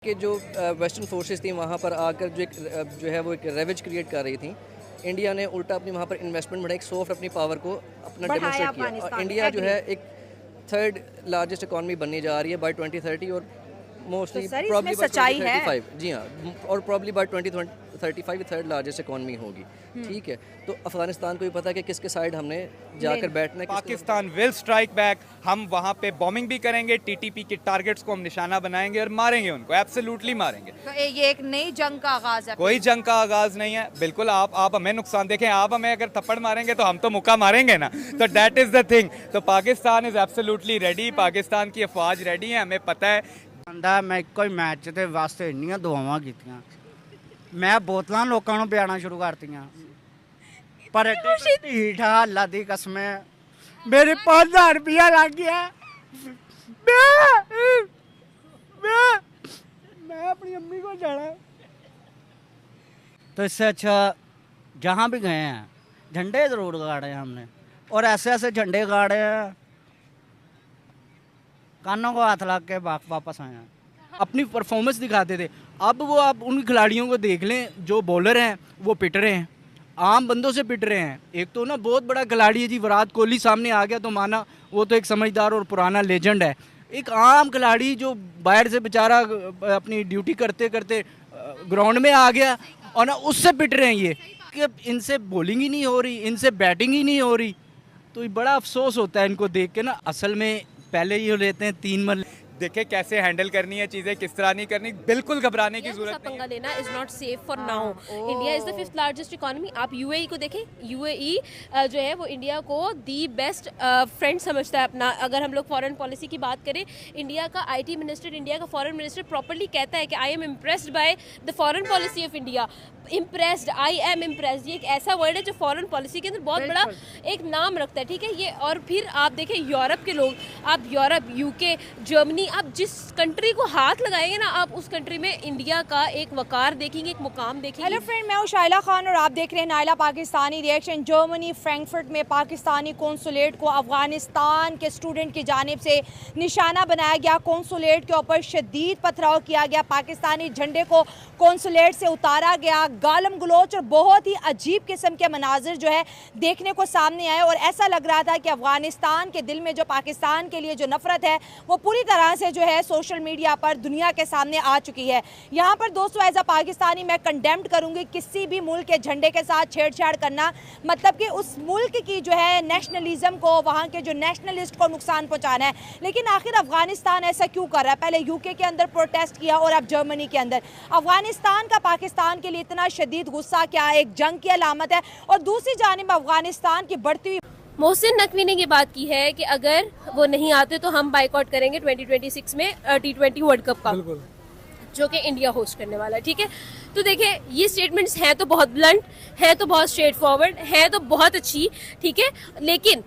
कि जो western forces थी वहाँ पर आकर जो है वो एक रेवेज क्रिएट कर रही थी। इंडिया ने उल्टा अपनी वहाँ पर इन्वेस्टमेंट बढ़ाई, एक सॉफ्ट अपनी पावर को अपना डेमोस्ट्रेट किया, और इंडिया जो है एक थर्ड लार्जेस्ट इकॉनमी बनने जा रही है बाय 2030, और मोस्टली प्रॉब्ली बाय 2035। जी हाँ, और probably by 2035 third largest economy होगी। ठीक है, तो अफगानिस्तान को भी पता है कि किसके साइड हमने जाकर बैठना है। पाकिस्तान विल स्ट्राइक बैक, हम वहाँ पे बॉम्बिंग भी करेंगे, टीटीपी के टारगेट्स को हम निशाना बनाएंगे और मारेंगे उनको, एब्सोल्युटली मारेंगे। तो ये एक नई जंग का आगाज है? कोई जंग का आगाज नहीं है, बिल्कुल। आप हमें नुकसान देखें, आप हमें अगर थप्पड़ मारेंगे तो हम तो मुक्का मारेंगे ना, तो दैट इज द थिंग। तो Pakistan is absolutely ready, Pakistan की अफवाज रेडी है, हमें पता है। मैं कोई मैच ਦੇ ਵਾਸਤੇ ਇੰਨੀਆਂ ਦੁਆਵਾਂ ਕੀਤੀਆਂ, ਮੈਂ ਬੋਤਲਾਂ ਲੋਕਾਂ ਨੂੰ ਪਿਆਣਾ ਸ਼ੁਰੂ ਕਰਤੀਆਂ, ਪਰ ਢੀਠ ਹਾਲਾ ਦੀ ਕਸਮ ਮੇਰੇ 5000 ਰੁਪਇਆ ਲੱਗ ਗਿਆ। मैं अपनी अम्मी को जाना। तो इससे अच्छा जहाँ भी गए हैं झंडे ज़रूर गाड़े हैं हमने, और ऐसे ऐसे झंडे गाड़े हैं कानों को हाथ लग के वापस आए हैं। अपनी परफॉर्मेंस दिखाते थे, अब वो आप उन खिलाड़ियों को देख लें जो बॉलर हैं वो पिट रहे हैं, आम बंदों से पिट रहे हैं। एक तो ना बहुत बड़ा खिलाड़ी है जी, विराट कोहली सामने आ गया तो माना वो तो एक समझदार और पुराना लेजेंड है। एक आम खिलाड़ी जो बाहर से बेचारा अपनी ड्यूटी करते करते ग्राउंड में आ गया और ना उससे पिट रहे हैं ये, कि इनसे बॉलिंग ही नहीं हो रही, इनसे बैटिंग ही नहीं हो रही। तो ये बड़ा अफसोस होता है इनको देख के ना। असल में पहले ये लेते हैं 3 मरले, देखे कैसे हैंडल करनी है चीजें, किस तरह नहीं करनी, बिल्कुल घबराने की जरूरत नहीं। पंगा लेना is not safe for now. India is the 5th largest economy. आप यूएई को देखें, यूएई जो है वो इंडिया को दी बेस्ट फ्रेंड समझता है अपना। अगर हम लोग फॉरेन पॉलिसी की बात करें, इंडिया का आईटी मिनिस्टर, इंडिया का फॉरेन मिनिस्टर प्रॉपर्ली कहता है कि I am impressed by the foreign policy of India. Impressed, I am impressed, ये एक ऐसा वर्ड है जो फॉरेन पॉलिसी के अंदर बहुत बड़ा एक नाम रखता है। ठीक है, ये और फिर आप देखें यूरोप के लोग, आप यूरोप, यूके, जर्मनी, आप जिस कंट्री को हाथ लगाएंगे ना, आप उस कंट्री में इंडिया का एक वकार देखेंगे, एक मुकाम देखेंगे। हेलो फ्रेंड, मैं हूँ शाइला खान और आप देख रहे हैं Naila Pakistani reaction. Germany Frankfurt में पाकिस्तानी कौंसुलेट को अफगानिस्तान के स्टूडेंट की जानिब से निशाना बनाया गया। कौंसुलेट के ऊपर शदीद पथराव किया गया, पाकिस्तानी झंडे को कौंसुलेट से उतारा गया, गालम गलोच और बहुत ही अजीब किस्म के मनाजिर जो है देखने को सामने आए। और ऐसा लग रहा था कि अफगानिस्तान के दिल में जो पाकिस्तान के लिए जो नफरत है वो पूरी तरह से जो है सोशल मीडिया पर दुनिया के सामने आ चुकी है। यहाँ पर दोस्तों एज अ पाकिस्तानी मैं कंडेम्ड करूँगी किसी भी मुल्क के झंडे के साथ छेड़छाड़ करना, मतलब कि उस मुल्क की जो है नेशनलिज्म को, वहाँ के जो नेशनलिस्ट को नुकसान पहुँचाना है। लेकिन आखिर अफगानिस्तान ऐसा क्यों कर रहा है? पहले यूके के अंदर प्रोटेस्ट किया और अब जर्मनी के अंदर। अफगानिस्तान का पाकिस्तान के लिए इतना शदीद गुस्सा क्या एक जंग की अलामत है? और दूसरी जानिब अफगानिस्तान की बढ़ती हुई मोहसिन नकवी ने ये बात की है कि अगर वो नहीं आते तो हम बाइकआउट करेंगे 2026 में T20 वर्ल्ड कप का, जो कि इंडिया होस्ट करने वाला है। ठीक है, तो देखिए ये स्टेटमेंट्स हैं तो बहुत ब्लंट, है तो बहुत स्ट्रेट फॉरवर्ड, है तो बहुत अच्छी। ठीक है, लेकिन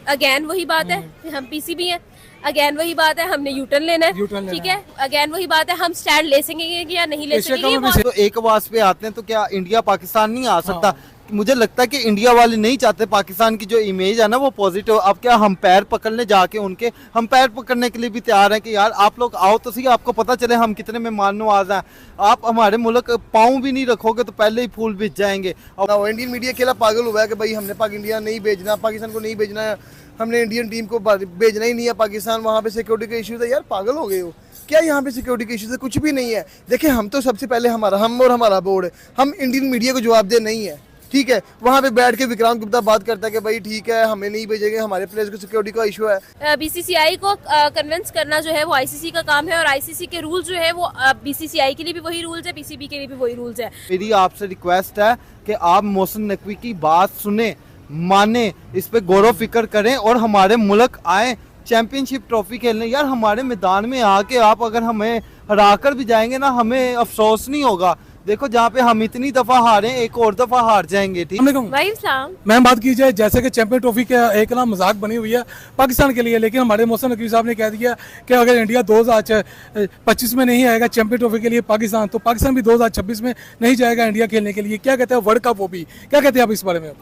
अगेन वही बात है कि हम पीसीबी हैं, अगेन वही बात है हमने यूटर्न लेना है। ठीक है, अगेन वही बात है हम स्टैंड ले सकेंगे या नहीं ले सकेंगे। तो एक आवाज पे आते हैं, तो क्या इंडिया पाकिस्तान नहीं आ सकता? मुझे लगता है कि इंडिया वाले नहीं चाहते पाकिस्तान की जो इमेज है ना वो पॉजिटिव। अब क्या हम पैर पकड़ने जाके उनके, हम पैर पकड़ने के लिए भी तैयार हैं कि यार आप लोग आओ तो सही, आपको पता चले हम कितने मेहमान नवाज हैं। आप हमारे मुल्क पाँव भी नहीं रखोगे तो पहले ही फूल बिछ जाएंगे। और इंडियन मीडिया अकेला पागल हुआ है कि भाई हमने इंडिया नहीं भेजना, पाकिस्तान को नहीं भेजना है, हमने इंडियन टीम को भेजना ही नहीं है पाकिस्तान, वहाँ पे सिक्योरिटी का इशू है। यार पागल हो गए हो क्या? यहाँ पे सिक्योरिटी के इशू से कुछ भी नहीं है। देखिए हम तो सबसे पहले हम और हमारा बोर्ड है, हम इंडियन मीडिया को जवाब दे नहीं है। ठीक है, वहाँ पे बैठ के विक्रांत गुप्ता बात करता है कि भाई ठीक है हमें नहीं भेजेंगे, हमारे प्लेयर्स को सिक्योरिटी का इशू है। बीसीसीआई को कन्विंस करना जो है वो आईसीसी का काम है, और आईसीसी के रूल जो है वो बीसीसीआई के लिए भी वही रूल्स है, पीसीबी के लिए भी वही रूल्स है। मेरी आपसे रिक्वेस्ट है कि आप मोहसिन नकवी की बात सुने, माने, इस पे गौर फिक्र करें और हमारे मुल्क आए चैंपियनशिप ट्रॉफी खेलने। यार हमारे मैदान में आके आप अगर हमें हरा कर भी जाएंगे ना, हमें अफसोस नहीं होगा। देखो जहाँ पे हम इतनी दफा हारे, एक और दफा हार जाएंगे। ठीक है, मैम बात की जाए जैसे कि चैंपियन ट्रॉफी के एक ना मजाक बनी हुई है पाकिस्तान के लिए, लेकिन हमारे मोहसिन नकवी साहब ने कह दिया कि अगर इंडिया 2025 में नहीं आएगा चैंपियन ट्रॉफी के लिए पाकिस्तान, तो पाकिस्तान भी 2026 में नहीं जाएगा इंडिया खेलने के लिए। क्या कहते हैं वर्ल्ड कप, वो भी क्या कहते हैं आप इस बारे में?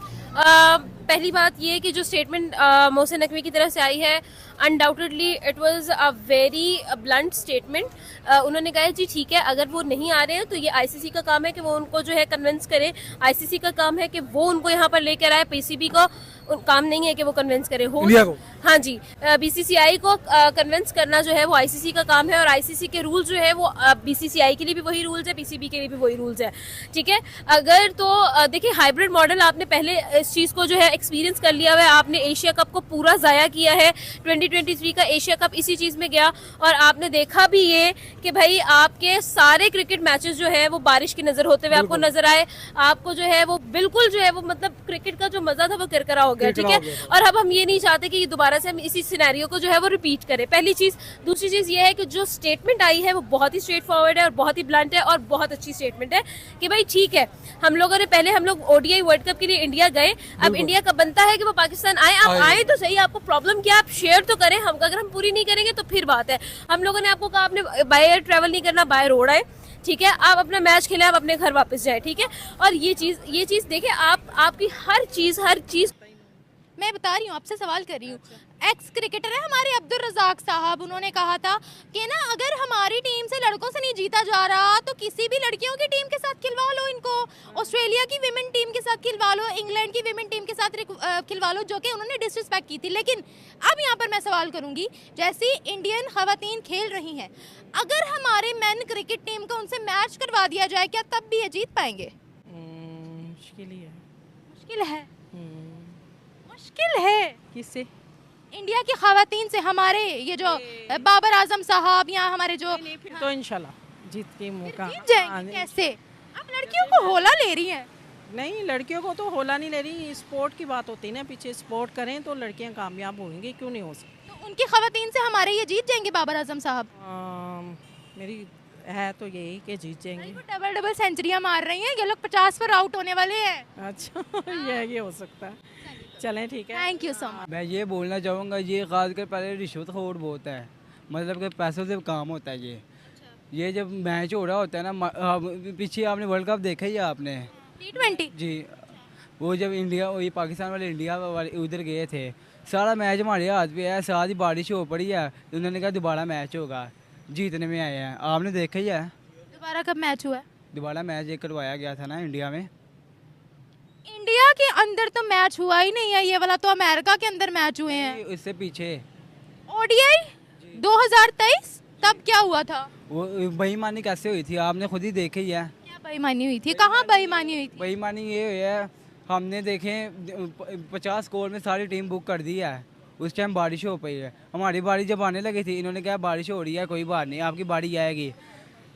पहली बात ये है कि जो स्टेटमेंट मोहसिन नकवी की तरफ से आई है, undoubtedly it was a very blunt statement. उन्होंने कहा जी ठीक है, अगर वो नहीं आ रहे हैं तो ये आईसीसी का काम है कि वो उनको जो है कन्विंस करे, आईसीसी का काम है कि वो उनको यहाँ पर लेकर आए, पीसीबी का काम नहीं है कि वो कन्विंस करे हो इंडिया को। हाँ जी, बीसीसीआई को कन्विंस करना जो है वो आईसीसी का काम है, और आईसीसी के रूल जो है वो बीसीसीआई के लिए भी वही रूल्स है, पीसीबी के लिए भी वही रूल्स है, ठीक है। अगर तो देखिए हाइब्रिड मॉडल आपने पहले इस चीज को जो है एक्सपीरियंस कर लिया हुआ है, आपने एशिया कप को पूरा जाया किया है, 2023 का एशिया कप इसी चीज में गया, और आपने देखा भी ये कि भाई आपके सारे क्रिकेट मैचेस जो है वो बारिश की नजर होते हुए आपको नजर आए, आपको जो है वो बिल्कुल जो है वो मतलब क्रिकेट का जो मजा था वो किरकिरा हो गया, ठीक है। और अब हम ये नहीं चाहते कि दोबारा से हम इसी सिनेरियो को जो है वो रिपीट करें, पहली चीज। दूसरी चीज ये है कि जो स्टेटमेंट आई है वो बहुत ही स्ट्रेट फॉरवर्ड है और बहुत ही ब्लंट है और बहुत अच्छी स्टेटमेंट है कि भाई ठीक है, हम लोगों ने पहले हम लोग ओडीआई वर्ल्ड कप के लिए इंडिया गए, अब इंडिया का बनता है कि वो पाकिस्तान आए, आप आए तो सही, आपको प्रॉब्लम क्या, आप शेयर तो करें, हम अगर हम पूरी नहीं करेंगे तो फिर बात है। हम लोगों ने आपको कहा आपने बाय एयर ट्रेवल नहीं करना, बाय रोड आए, ठीक है, आप अपना मैच खेलें, आप अपने घर वापस जाए, ठीक है। और ये चीज देखिए, आपकी हर चीज मैं बता रही हूँ, आपसे सवाल कर रही हूँ। एक्स क्रिकेटर है हमारे अब्दुल रज़ाक साहब, उन्होंने कहा था कि ना अगर हमारी टीम से लड़कों से नहीं जीता जा रहा तो किसी भी लड़कियों की टीम के साथ खिलवा लो, इनको ऑस्ट्रेलिया की विमेन टीम के साथ खिलवा लो, इंग्लैंड की विमेन टीम के साथ खिलवा लो, जो कि उन्होंने डिसरिस्पेक्ट की थी। लेकिन अब यहाँ पर मैं सवाल करूँगी, जैसी इंडियन खवातीन खेल रही हैं, अगर हमारे मेन क्रिकेट टीम को उनसे मैच करवा दिया जाए, क्या तब भी ये जीत पाएंगे? मुश्किल है। किससे? इंडिया की खवातीन से, हमारे ये जो बाबर आजम साहब या हमारे जो फिर तो इंशाल्लाह जीत के मौका जीत जाएंगे। कैसे? आप लड़कियों को होला ले रही हैं। नहीं, लड़कियों को तो होला नहीं ले रही, स्पोर्ट की बात होती है ना, पीछे स्पोर्ट करें तो लड़कियां कामयाब होंगी, क्यों नहीं हो सकती। तो उनकी खवातीन से हमारे ये जीत जाएंगे बाबर आजम साहब। मेरी है तो यही कि जीत जाएंगी। डबल सेंचुरियां मार रही हैं, ये लोग 50 पर आउट होने वाले हैं। अच्छा ये हो सकता है। चलें ठीक है, थैंक यू सो मच। मैं ये बोलना चाहूँगा, ये खासकर पहले रिश्वतखोर बहुत है, मतलब कि पैसों से काम होता है ये जब मैच हो रहा होता है ना, पीछे आपने वर्ल्ड कप देखा ही है आपने, T20 जी, वो जब इंडिया ये पाकिस्तान वाले इंडिया वाले उधर गए थे, सारा मैच हमारे हाथ पे है, साथ ही बारिश हो पड़ी है, उन्होंने कहा दोबारा मैच होगा, जीतने में आए हैं, आपने देखा ही है। दोबारा कब मैच हुआ है? दोबारा मैच एक करवाया गया था ना इंडिया में। इंडिया के अंदर तो मैच हुआ ही नहीं है, ये वाला तो अमेरिका के अंदर मैच हुए हैं। इससे पीछे ओडीआई 2023 तब क्या हुआ था? वो बेईमानी कैसे हुई थी आपने खुद ही देखी है। क्या बेईमानी हुई थी? कहाँ बेईमानी हुई थी? बेईमानी ये हुई है, हमने देखे 50 स्कोर में सारी टीम बुक कर दी है, उस टाइम बारिश हो पई है, हमारी बारी जब आने लगी थी इन्होंने कहा बारिश हो रही है, कोई बात नहीं आपकी बारी आएगी,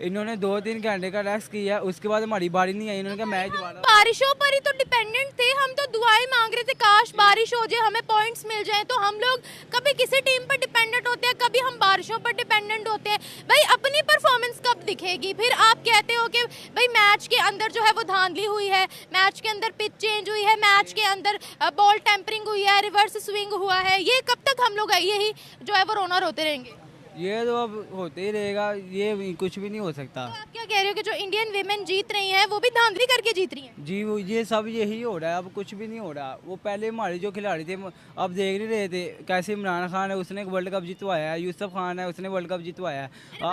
इन्होंने 2-3 घंटे का रेस्ट किया, उसके बाद हमारी बारी नहीं आई, इन्होंने कहा मैच बारिशों पर ही तो डिपेंडेंट थे, हम तो दुआएं मांग रहे थे काश बारिश हो जाए, हमें पॉइंट्स मिल जाएं। तो हम लोग कभी किसी टीम पर डिपेंडेंट होते हैं, कभी हम बारिशों पर डिपेंडेंट होते हैं। भाई अपनी परफॉर्मेंस कब दिखेगी? फिर आप कहते हो कि भाई मैच के अंदर जो है वो धांधली हुई है, मैच के अंदर पिच चेंज हुई है, मैच के अंदर बॉल टेम्परिंग हुई है, रिवर्स स्विंग हुआ है, ये कब तक हम लोग यही जो है वो रोना रोते रहेंगे? ये तो अब होते ही रहेगा, ये कुछ भी नहीं हो सकता। तो आप क्या कह रहे हो कि जो इंडियन विमेन जीत रही हैं वो भी धांधली करके जीत रही हैं? जी वो ये सब यही हो रहा है, अब कुछ भी नहीं हो रहा। वो पहले हमारे जो खिलाड़ी थे अब देख नहीं रहे थे, कैसे इमरान खान है उसने वर्ल्ड कप जितवाया है, यूसुफ खान है उसने वर्ल्ड कप जितवाया है।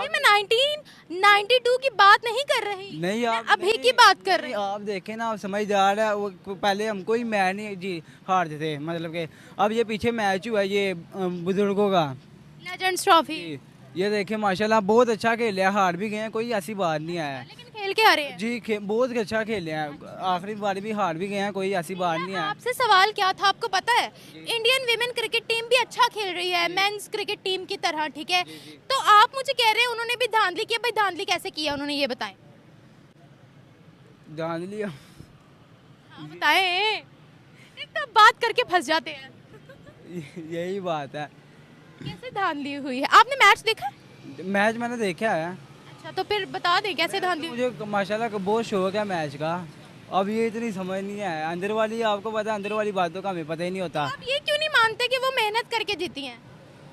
मैं 1992 की बात नहीं कर रही, नहीं आप अभी की बात कर रही। आप देखें ना, आप समझदार है, वो पहले हमको ही मैच नहीं जी हारते थे, मतलब कि अब ये पीछे मैच हुआ ये बुजुर्गों का लेजेंड्स ट्रॉफी, ये देखें माशाल्लाह बहुत अच्छा खेले हैं, हार भी गए हैं, कोई ऐसी बात नहीं है, लेकिन खेल के हारे हैं। जी बहुत अच्छा खेले हैं, आखिरी बार भी हार भी गए हैं, कोई ऐसी बात नहीं है। आपसे सवाल क्या था आपको पता है? इंडियन विमेन क्रिकेट टीम भी अच्छा खेल रही है मेंस क्रिकेट टीम की तरह, ठीक है? तो आप मुझे कह रहे हैं उन्होंने भी धांधली की, भाई धांधली कैसे किया उन्होंने, ये बताएं। धांधली बताएं, इतना बात करके फंस जाते हैं। यही बात है। कैसे धांधली हुई है? आपने मैच देखा? मैच मैंने देखा है। अच्छा तो फिर बता दें कैसे धांधली? मुझे माशाल्लाह का बहुत शौक है मैच का, अब ये इतनी समझ नहीं है, अंदर वाली आपको पता है, अंदर वाली बातों का हमें पता ही नहीं होता। आप ये क्यों नहीं मानते कि वो मेहनत करके जीती हैं?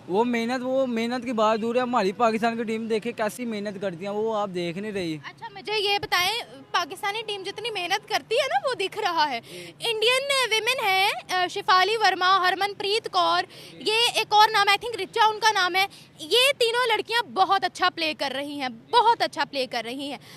वो मेहनत की बात दूर है, हमारी पाकिस्तान की टीम देखे कैसी मेहनत करती है, वो आप देख नहीं रही। अच्छा मुझे ये बताएं, पाकिस्तानी टीम जितनी मेहनत करती है ना वो दिख रहा है। इंडियन विमेन है शिफाली वर्मा, हरमनप्रीत कौर, ये एक और नाम आई थिंक रिचा उनका नाम है, ये तीनों लड़कियां बहुत अच्छा प्ले कर रही हैं, बहुत अच्छा प्ले कर रही हैं।